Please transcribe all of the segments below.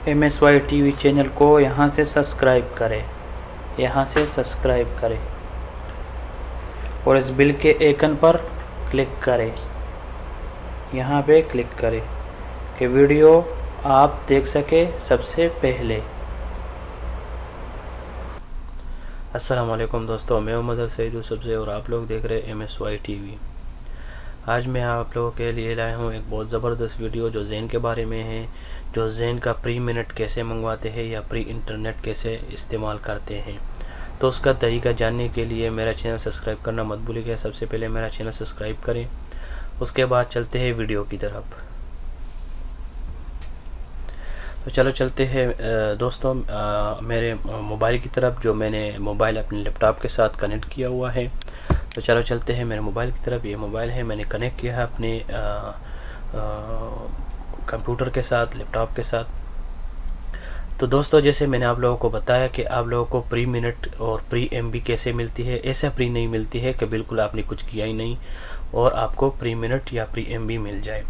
MSY TV channel को यहाँ से सब्सक्राइब करें, यहाँ से सब्सक्राइब करें और इस बिल के आइकन पर क्लिक करें, यहाँ पे क्लिक करें कि वीडियो आप देख सके सबसे पहले। अस्सलाम वालेकुम दोस्तों, मैं मोहम्मद सईद यूसुफ से और आप लोग देख रहे हैं MSY टीवी। आज मैं आप लोगों के लिए लाया हूँ एक बहुत ज़बरदस्त वीडियो जो ज़ेन के बारे में है, जो ज़ेन का प्री मिनट कैसे मंगवाते हैं या प्री इंटरनेट कैसे इस्तेमाल करते हैं। तो उसका तरीका जानने के लिए मेरा चैनल सब्सक्राइब करना मत भूलिएगा। सबसे पहले मेरा चैनल सब्सक्राइब करें, उसके बाद चलते हैं वीडियो की तरफ। तो चलो चलते हैं दोस्तों मेरे मोबाइल की तरफ, जो मैंने मोबाइल अपने लैपटॉप के साथ कनेक्ट किया हुआ है। तो चलो चलते हैं मेरे मोबाइल की तरफ। ये मोबाइल है, मैंने कनेक्ट किया है अपने कंप्यूटर के साथ, लैपटॉप के साथ। तो दोस्तों जैसे मैंने आप लोगों को बताया कि आप लोगों को प्री मिनट और प्री MB कैसे मिलती है, ऐसा प्री नहीं मिलती है कि बिल्कुल आपने कुछ किया ही नहीं और आपको प्री मिनट या प्री MB मिल जाए।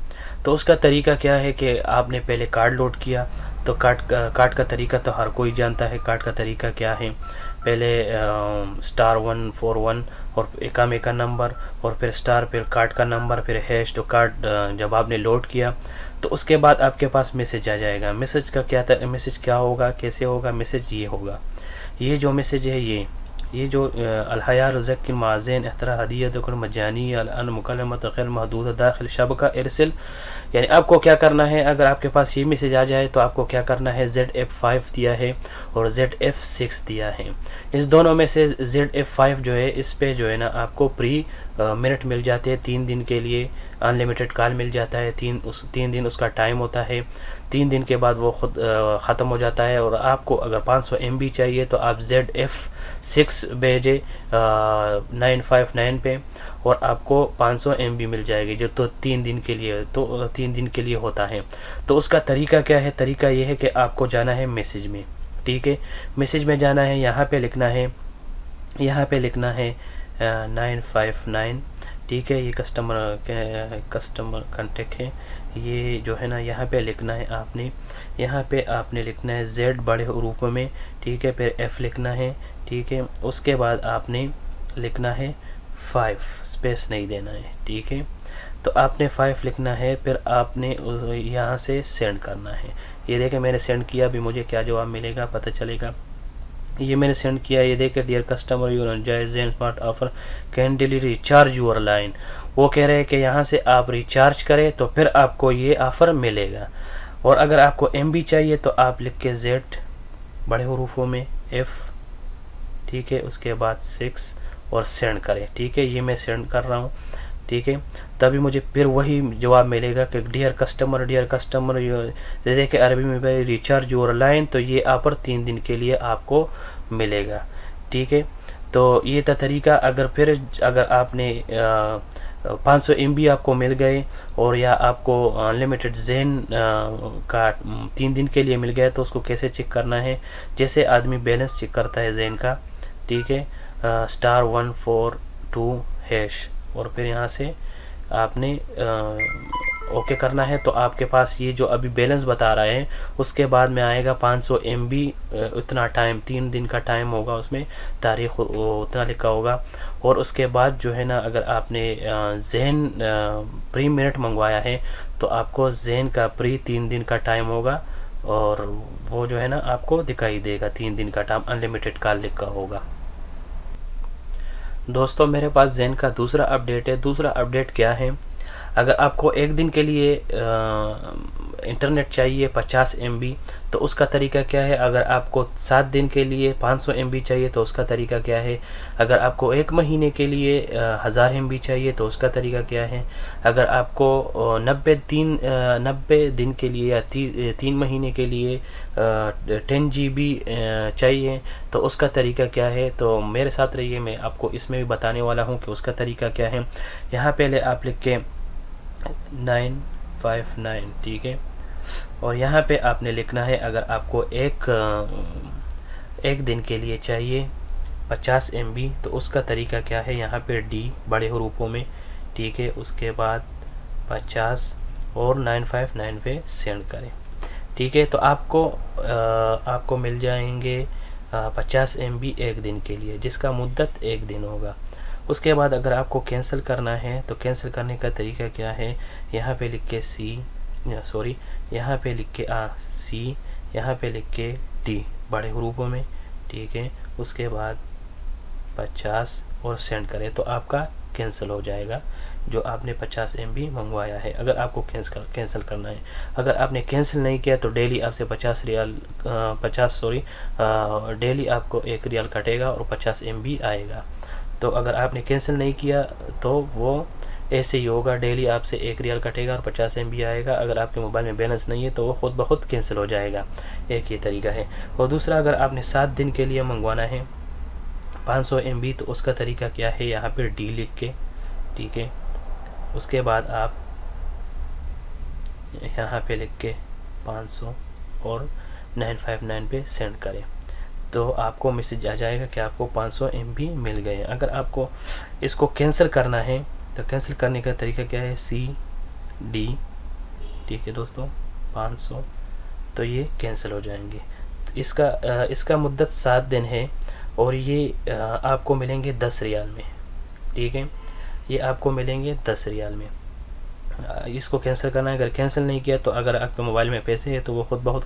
तो उसका तरीका क्या है कि आपने पहले कार्ड लोड किया। तो कार्ड का तरीका तो हर कोई जानता है। कार्ड का तरीका क्या है, पहले *141 और एकाम का नंबर और फिर स्टार, फिर कार्ड का नंबर, फिर हैश। तो कार्ड जब आपने लोड किया तो उसके बाद आपके पास मैसेज आ जाएगा। मैसेज का क्या था, मैसेज क्या होगा, कैसे होगा मैसेज, ये होगा। ये जो मैसेज है ये जो अलहया रज़क़िल माज़ेन एहतरा हदियतुल मजानी अन मुकलमत गैर महदूद दाखिल शबका इरसिल। यानी आपको क्या करना है, अगर आपके पास ये मैसेज आ जाए तो आपको क्या करना है, ZF5 दिया है और ZF6 दिया है। इस दोनों में से ZF5 जो है, इस पे जो है ना आपको प्री मिनट मिल जाते हैं 3 दिन के लिए, अनलिमिटेड कॉल मिल जाता है। 3 दिन उसका टाइम होता है। 3 दिन के बाद वो खुद ख़त्म हो जाता है। और आपको अगर 500 MB चाहिए तो आप ZF6 भेजे 959 पे और आपको 500 MB मिल जाएगी, जो तो 3 दिन के लिए, तो 3 दिन के लिए होता है। तो उसका तरीका क्या है, तरीका ये है कि आपको जाना है मैसेज में। ठीक है, मैसेज में जाना है, यहाँ पे लिखना है, यहाँ पे लिखना है 959। ठीक है, ये कस्टमर कांटेक्ट है, ये जो है ना यहाँ पे लिखना है आपने। यहाँ पे आपने लिखना है Z बड़े रूप में। ठीक है, फिर F लिखना है। ठीक है, उसके बाद आपने लिखना है 5, स्पेस नहीं देना है। ठीक है, तो आपने 5 लिखना है, फिर आपने यहाँ से सेंड करना है। ये देखें मैंने सेंड किया, अभी मुझे क्या जवाब मिलेगा पता चलेगा। ये मैंने सेंड किया, ये देखे dear customer your enjoy zen smart offer kindly recharge your line. वो कह रहे हैं कि यहाँ से आप रिचार्ज करें तो फिर आपको ये ऑफ़र मिलेगा। और अगर आपको MB चाहिए तो आप लिख के Z बड़े हरूफों में F, ठीक है, उसके बाद 6 और सेंड करें। ठीक है, ये मैं सेंड कर रहा हूँ। ठीक है, तभी मुझे फिर वही जवाब मिलेगा कि डियर कस्टमर देखिए अरबी में भाई रिचार्ज योर लाइन। तो ये ऑफर 3 दिन के लिए आपको मिलेगा। ठीक है, तो ये था तरीका। अगर आपने 500 MB आपको मिल गए और या आपको अनलिमिटेड ज़ेन का 3 दिन के लिए मिल गया तो उसको कैसे चेक करना है, जैसे आदमी बैलेंस चेक करता है ज़ेन का। ठीक है, *142# और फिर यहाँ से आपने ओके करना है। तो आपके पास ये जो अभी बैलेंस बता रहा है उसके बाद में आएगा 500 MB। उतना टाइम 3 दिन का टाइम होगा, उसमें तारीख उतना लिखा होगा। और उसके बाद जो है ना, अगर आपने ज़ेन प्री मिनट मंगवाया है तो आपको ज़ेन का प्री 3 दिन का टाइम होगा और वो जो है ना आपको दिखाई देगा 3 दिन का टाइम, अनलिमिटेड कॉल लिखा होगा। दोस्तों मेरे पास ज़ेन का दूसरा अपडेट है। दूसरा अपडेट क्या है, अगर आपको 1 दिन के लिए इंटरनेट चाहिए 50 MB तो उसका तरीका क्या है। अगर आपको 7 दिन के लिए 500 MB चाहिए तो उसका तरीका क्या है। अगर आपको 1 महीने के लिए 1000 MB चाहिए तो उसका तरीका क्या है। अगर आपको 90 दिन के लिए या 3 महीने के लिए 10 GB चाहिए तो उसका तरीका क्या है। तो मेरे साथ रहिए, मैं आपको इसमें भी बताने वाला हूँ कि उसका तरीका क्या है। यहाँ पहले आप लिख के 959, ठीक है, और यहाँ पे आपने लिखना है अगर आपको एक दिन के लिए चाहिए 50 MB तो उसका तरीका क्या है। यहाँ पे D बड़े हरूफों में, ठीक है, उसके बाद 50 और 959 पे सेंड करें। ठीक है। तो आपको मिल जाएंगे 50 MB एक दिन के लिए, जिसका मुद्दत एक दिन होगा। उसके बाद अगर आपको कैंसिल करना है तो कैंसिल करने का तरीका क्या है, यहाँ पे लिख के यहाँ पे लिख के C, यहाँ पे लिख के D बड़े हरूफों में, ठीक है। उसके बाद 50 और सेंड करें तो आपका कैंसिल हो जाएगा जो आपने 50 MB मंगवाया है, अगर आपको कैंसिल करना है। अगर आपने कैंसिल नहीं किया तो डेली आपसे 50 रियाल डेली आपको 1 रियाल कटेगा और 50 MB आएगा। तो अगर आपने कैंसिल नहीं किया तो वो ऐसे ही होगा, डेली आपसे 1 रियाल कटेगा और 50 MB आएगा। अगर आपके मोबाइल में बैलेंस नहीं है तो वो खुद ब खुद कैंसिल हो जाएगा। एक ये तरीका है। और दूसरा, अगर आपने 7 दिन के लिए मंगवाना है 500 MB तो उसका तरीका क्या है, यहाँ पर D लिख के, ठीक है। उसके बाद आप यहाँ पे लिख के 500 और 959 पे सेंड करें तो आपको मैसेज आ जाएगा कि आपको 500 MB मिल गए। अगर आपको इसको कैंसिल करना है तो कैंसिल करने का तरीका क्या है, CD, ठीक है दोस्तों, 500, तो ये कैंसिल हो जाएंगे। तो इसका मुद्दत 7 दिन है और ये आपको मिलेंगे 10 रियाल में, ठीक है। ये आपको मिलेंगे 10 रियाल में। इसको कैंसिल करना है। अगर कैंसिल नहीं किया तो अगर आपके मोबाइल में पैसे है तो वो खुद ब खुद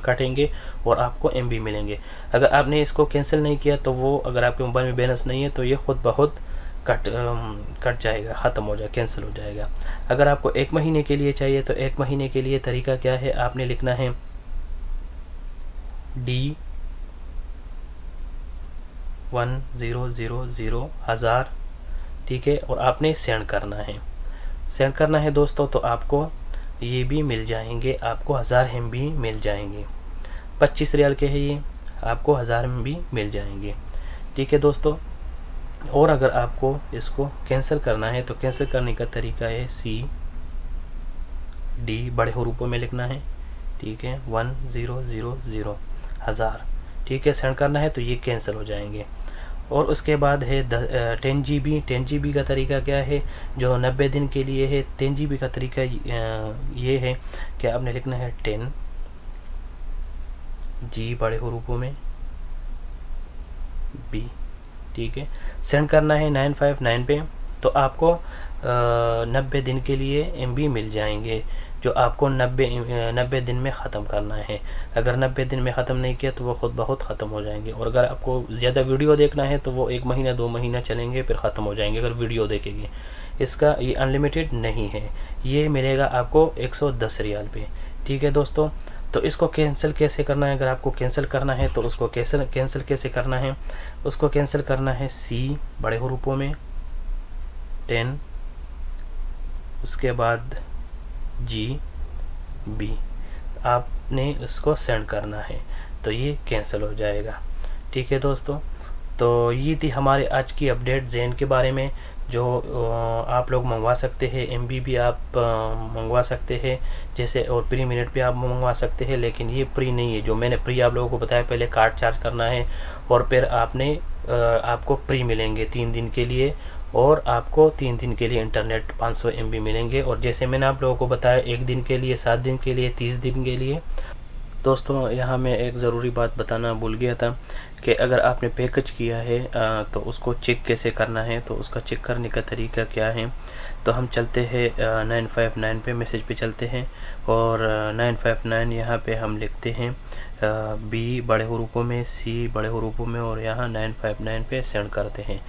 कटेंगे और आपको MB मिलेंगे। अगर आपने इसको कैंसिल नहीं किया तो वो, अगर आपके मोबाइल में बैलेंस नहीं है तो ये खुद ब खुद कट जाएगा, ख़त्म हो जाएगा, कैंसिल हो जाएगा। अगर आपको 1 महीने के लिए चाहिए तो 1 महीने के लिए तरीका क्या है, आपने लिखना है D1000 1000, ठीक है, और आपने सेंड करना है दोस्तों। तो आपको ये भी मिल जाएंगे, आपको 1000 MB मिल जाएंगे। 25 रियाल के है ये, आपको 1000 MB मिल जाएंगे, ठीक है दोस्तों। और अगर आपको इसको कैंसिल करना है तो कैंसिल करने का तरीका है CD बड़े हरूफों में लिखना है, ठीक है, 1000 1000, ठीक है, सेंड करना है तो ये कैंसिल हो जाएंगे। और उसके बाद है 10 GB का तरीका क्या है, जो 90 दिन के लिए है। 10 GB का तरीका ये है कि आपने लिखना है 10G बड़े हरूफों में B, ठीक है, सेंड करना है 959 पे तो आपको 90 दिन के लिए MB मिल जाएंगे, जो आपको 90 दिन में ख़त्म करना है। अगर 90 दिन में ख़त्म नहीं किया तो वो खुद ब खुद ख़त्म हो जाएंगे। और अगर आपको ज़्यादा वीडियो देखना है तो वो 1 महीना 2 महीना चलेंगे फिर ख़त्म हो जाएंगे अगर वीडियो देखेंगे। इसका ये अनलिमिटेड नहीं है, ये मिलेगा आपको 110 रियाल पे, ठीक है दोस्तों। तो इसको कैंसिल कैसे करना है, अगर आपको कैंसिल करना है तो उसको कैंसिल कैसे करना है, उसको कैंसिल करना है C बड़े हरूफों में 10, उसके बाद GB, आपने इसको सेंड करना है तो ये कैंसिल हो जाएगा, ठीक है दोस्तों। तो ये थी हमारी आज की अपडेट ज़ेन के बारे में, जो आप लोग मंगवा सकते हैं। MB भी आप मंगवा सकते हैं जैसे, और प्री मिनट भी आप मंगवा सकते हैं, लेकिन ये प्री नहीं है। जो मैंने प्री आप लोगों को बताया, पहले कार्ड चार्ज करना है और फिर आपको प्री मिलेंगे 3 दिन के लिए, और आपको 3 दिन के लिए इंटरनेट 500 MB मिलेंगे। और जैसे मैंने आप लोगों को बताया 1 दिन के लिए, 7 दिन के लिए, 30 दिन के लिए। दोस्तों यहाँ मैं एक ज़रूरी बात बताना भूल गया था कि अगर आपने पैकेज किया है तो उसको चेक कैसे करना है। तो उसका चेक करने का तरीका क्या है, तो हम चलते हैं 959 पे, मैसेज पे चलते हैं और 959 यहाँ पे हम लिखते हैं B बड़े हरूफों में, C बड़े हरूफों में, और यहाँ 959 पे सेंड करते हैं।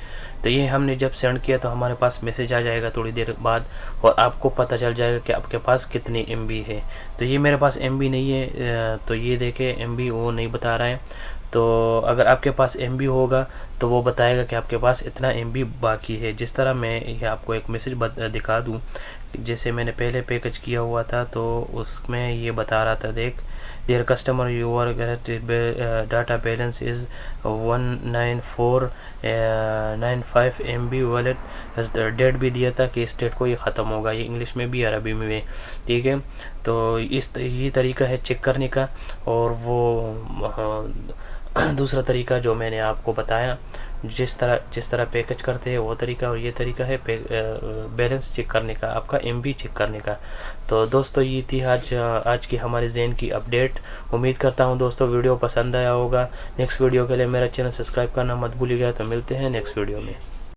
तो ये हमने जब सेंड किया तो हमारे पास मैसेज आ जाएगा थोड़ी देर बाद, और आपको पता चल जाएगा कि आपके पास कितनी MB है। तो ये मेरे पास MB नहीं है, तो ये देखे MB वो नहीं बता रहा है। तो अगर आपके पास MB होगा तो वो बताएगा कि आपके पास इतना MB बाकी है। जिस तरह मैं ये आपको एक मैसेज दिखा दूं, जैसे मैंने पहले पैकेज किया हुआ था तो उसमें ये बता रहा था, देख, dear customer your data balance is 19495 MB wallet. Date भी दिया था कि इस डेट को ये ख़त्म होगा, ये इंग्लिश में भी अरबी में भी, ठीक है। तो ये तरीका है चेक करने का। और वो दूसरा तरीका जो मैंने आपको बताया जिस तरह पैकेज करते हैं वो तरीका, और ये तरीका है बैलेंस चेक करने का, आपका MB चेक करने का। तो दोस्तों ये थी आज की हमारे ज़ेन की अपडेट। उम्मीद करता हूँ दोस्तों वीडियो पसंद आया होगा। नेक्स्ट वीडियो के लिए मेरा चैनल सब्सक्राइब करना मत भूलिएगा। तो मिलते हैं नेक्स्ट वीडियो में।